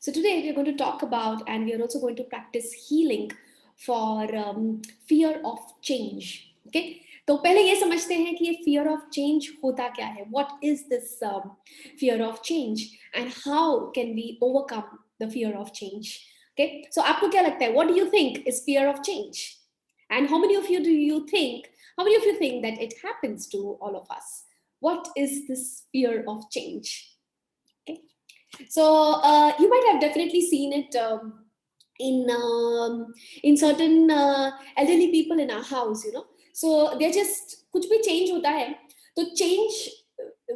So today we are going to talk about, and we are also going to practice healing for fear of change. Okay, तो पहले ये समझते हैं कि ये fear of change होता क्या है. What is this fear of change and how can we overcome the fear of change? Okay, so आपको क्या लगता है? What do you think is fear of change? And how many of you do you think? How many of you think that it happens to all of us? What is this fear of change? Okay. So you might have definitely seen it in certain elderly people in our house, you know. So they're just कुछ भी change होता है, तो change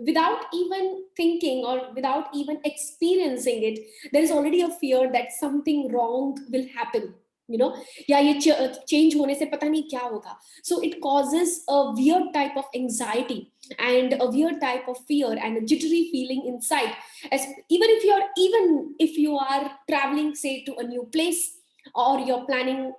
without even thinking or without even experiencing it, there is already a fear that something wrong will happen, you know, या ये change होने से पता नहीं क्या होगा. So it causes a weird type of anxiety and a weird type of fear and a jittery feeling inside, as even if you are traveling, say, to a new place, or you're planning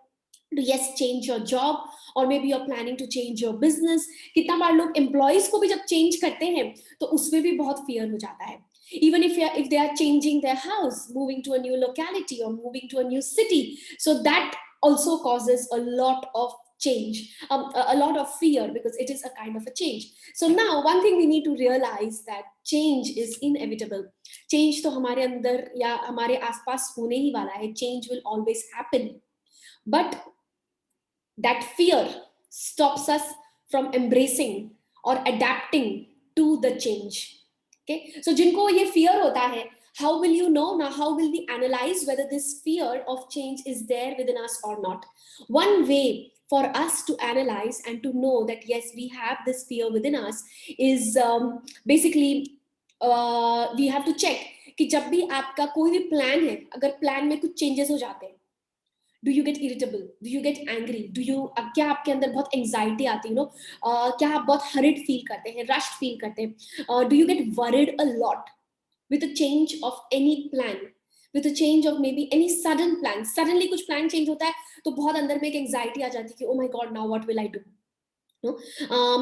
to, yes, change your job, or maybe you're planning to change your business. कितना बार लोग employees को भी जब change करते हैं तो उसमें भी बहुत fear हो जाता है. Even if they are changing their house, moving to a new locality or moving to a new city, so that also causes a lot of change, a lot of fear, because it is a kind of a change. So now one thing we need to realize that change is inevitable. Change तो हमारे अंदर या हमारे आसपास होने ही वाला है. Change will always happen, but that fear stops us from embracing or adapting to the change. Okay, so जिनको ये fear होता है, how will you know? Now how will we analyze whether this fear of change is there within us or not? One way for us to analyze and to know that yes, we have this fear within us is basically we have to check कि जब भी आपका कोई भी plan है, अगर plan में कुछ changes हो जाते हैं, do you get irritable, do you get angry, do you क्या आपके अंदर बहुत anxiety आती है, you know, क्या आप बहुत hurried feel करते हैं, rushed feel करते हैं, do you get worried a lot with a change of any plan, with a change of maybe any sudden plan, suddenly कुछ plan change होता है तो बहुत अंदर में एक anxiety आ जाती है कि oh my god, now what will I do, no?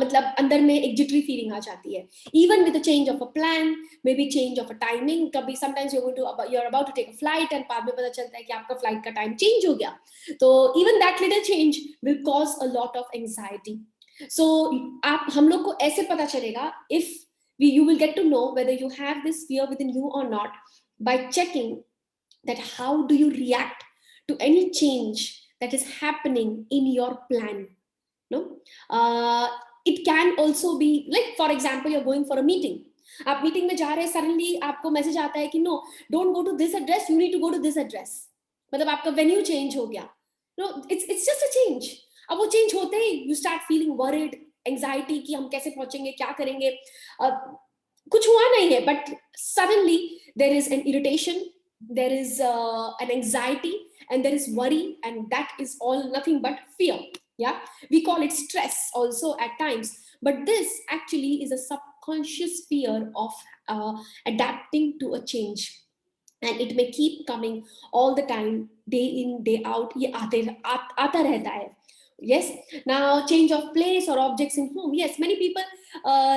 मतलब अंदर में एक jittery feeling आ जाती है. Even with the change of a plan, maybe change of a timing, कभी sometimes you're about to take a flight and बाद में पता चलता है कि आपका flight का time change हो गया, तो even that little change will cause a lot of anxiety. So आप हम लोग को ऐसे पता चलेगा if you will get to know whether you have this fear within you or not by checking that how do you react to any change that is happening in your plan. No, it can also be like, for example, you're going for a meeting. आप meeting में जा रहे हैं, suddenly आपको message आता है कि no, don't go to this address, you need to go to this address. मतलब आपका वेन्यू चेंज हो गया. No, it's just a change. अब वो चेंज होते ही you start feeling worried, anxiety कि हम कैसे पहुंचेंगे, क्या करेंगे. कुछ हुआ नहीं है, but suddenly there is an irritation, there is an anxiety, and there is worry, and that is all nothing but fear. Yeah, we call it stress also at times, but this actually is a subconscious fear of adapting to a change, and it may keep coming all the time, day in day out. ये आता रहता है. Yes, now change of place or objects in home. Yes, many people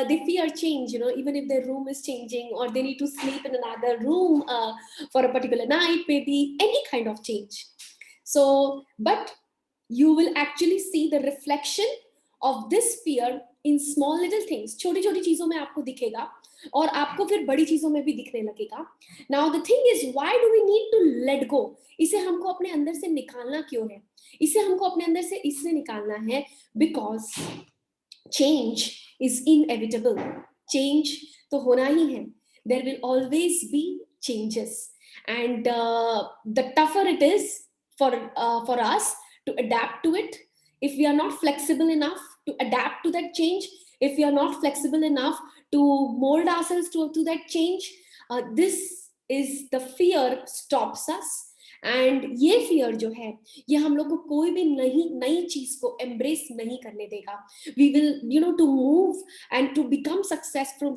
they fear change, you know, even if their room is changing or they need to sleep in another room for a particular night, maybe any kind of change. So but you will actually see the reflection of this fear in small little things. छोटी छोटी चीजों में आपको दिखेगा और आपको फिर बड़ी चीजों में भी दिखने लगेगा. Now the thing is, why do we need to let go? इसे हमको अपने अंदर से निकालना क्यों है? इसे हमको अपने अंदर से इसलिए निकालना है because change is inevitable. Change तो होना ही है. There will always be changes, and the tougher it is for us to adapt to it. If we are not flexible enough to adapt to that change, if we are not flexible enough to mold ourselves to that change, this is the fear stops us. And ये fear जो है, ये हम लोग को कोई भी नई चीज को एम्ब्रेस नहीं करने देगा. We will, you know, to move and to become successful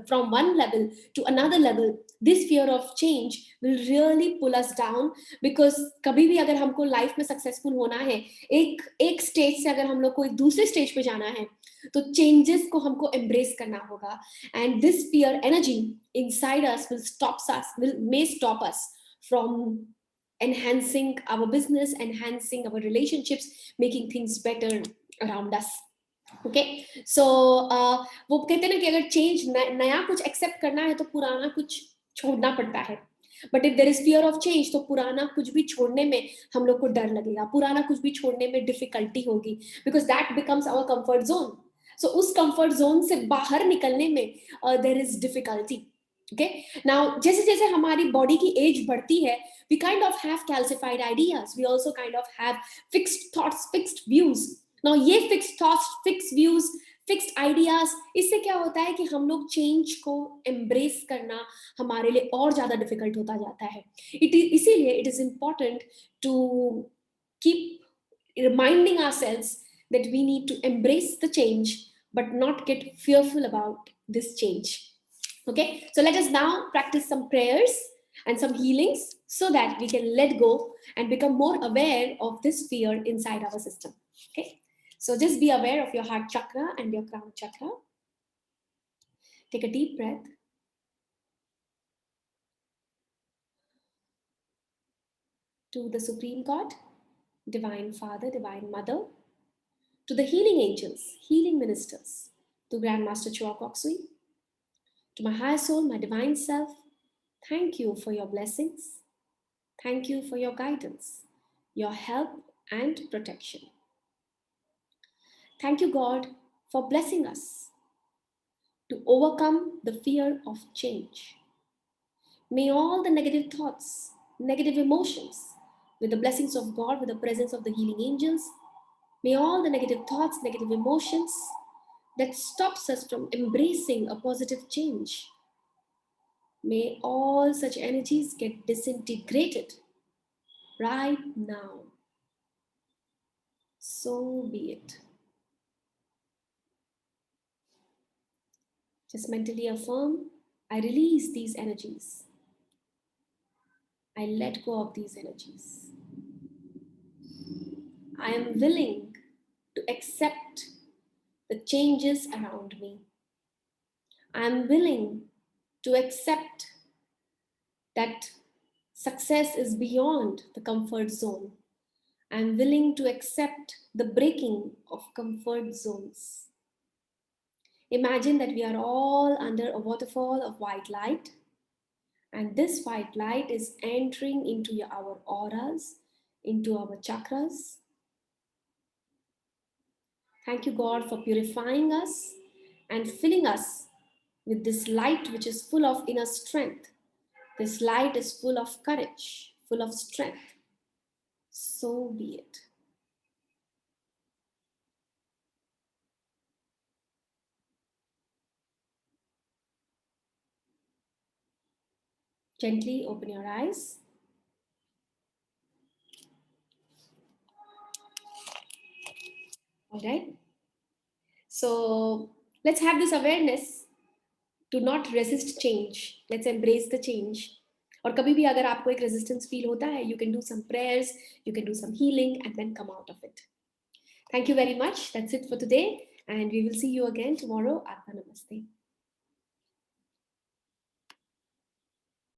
from one level to another level, this fear of change will really pull us down. Because कभी भी अगर हमको लाइफ में सक्सेसफुल होना है, एक स्टेज से अगर हम लोग को एक दूसरे स्टेज पे जाना है, तो चेंजेस को हमको एम्ब्रेस करना होगा. And this fear energy inside us will stop us, may stop us from enhancing our business, enhancing our relationships, making things better around us. Okay so वो कहते हैं ना कि अगर चेंज नया कुछ एक्सेप्ट करना है तो पुराना कुछ छोड़ना पड़ता है. But if there is fear of change तो पुराना कुछ भी छोड़ने में हम लोग को डर लगेगा, पुराना कुछ भी छोड़ने में डिफिकल्टी होगी, because that becomes our comfort zone. So उस कंफर्ट जोन से बाहर निकलने में there is difficulty. Okay now जैसे जैसे हमारी बॉडी की एज बढ़ती है, we kind of have calcified ideas, we also kind of have fixed thoughts, fixed views. Now ये fixed thoughts, fixed views, fixed ideas, इससे क्या होता है कि हम लोग चेंज को एम्ब्रेस करना हमारे लिए और ज्यादा डिफिकल्ट होता जाता है. इसीलिए it is important to keep reminding ourselves that we need to embrace the change but not get fearful about this change. Okay, so let us now practice some prayers and some healings so that we can let go and become more aware of this fear inside our system. Okay, so just be aware of your heart chakra and your crown chakra. Take a deep breath. To the Supreme God, Divine Father, Divine Mother, to the healing angels, healing ministers, to Grandmaster Chuakoksui, to my higher soul, my divine self, thank you for your blessings. Thank you for your guidance, your help and protection. Thank you, God, for blessing us to overcome the fear of change. May all the negative thoughts, negative emotions, with the blessings of God, with the presence of the healing angels, may all the negative thoughts, negative emotions that stops us from embracing a positive change, may all such energies get disintegrated right now. So be it. Just mentally affirm, I release these energies. I let go of these energies. I am willing to accept the changes around me. I am willing to accept that success is beyond the comfort zone. I am willing to accept the breaking of comfort zones. Imagine that we are all under a waterfall of white light, and this white light is entering into our auras, into our chakras. Thank you, God, for purifying us and filling us with this light which is full of inner strength. This light is full of courage, full of strength. So be it. Gently open your eyes. All right. So let's have this awareness to not resist change. Let's embrace the change. और कभी भी अगर आपको एक resistance feel होता है, you can do some prayers, you can do some healing, and then come out of it. Thank you very much. That's it for today, and we will see you again tomorrow. Atma Namaste.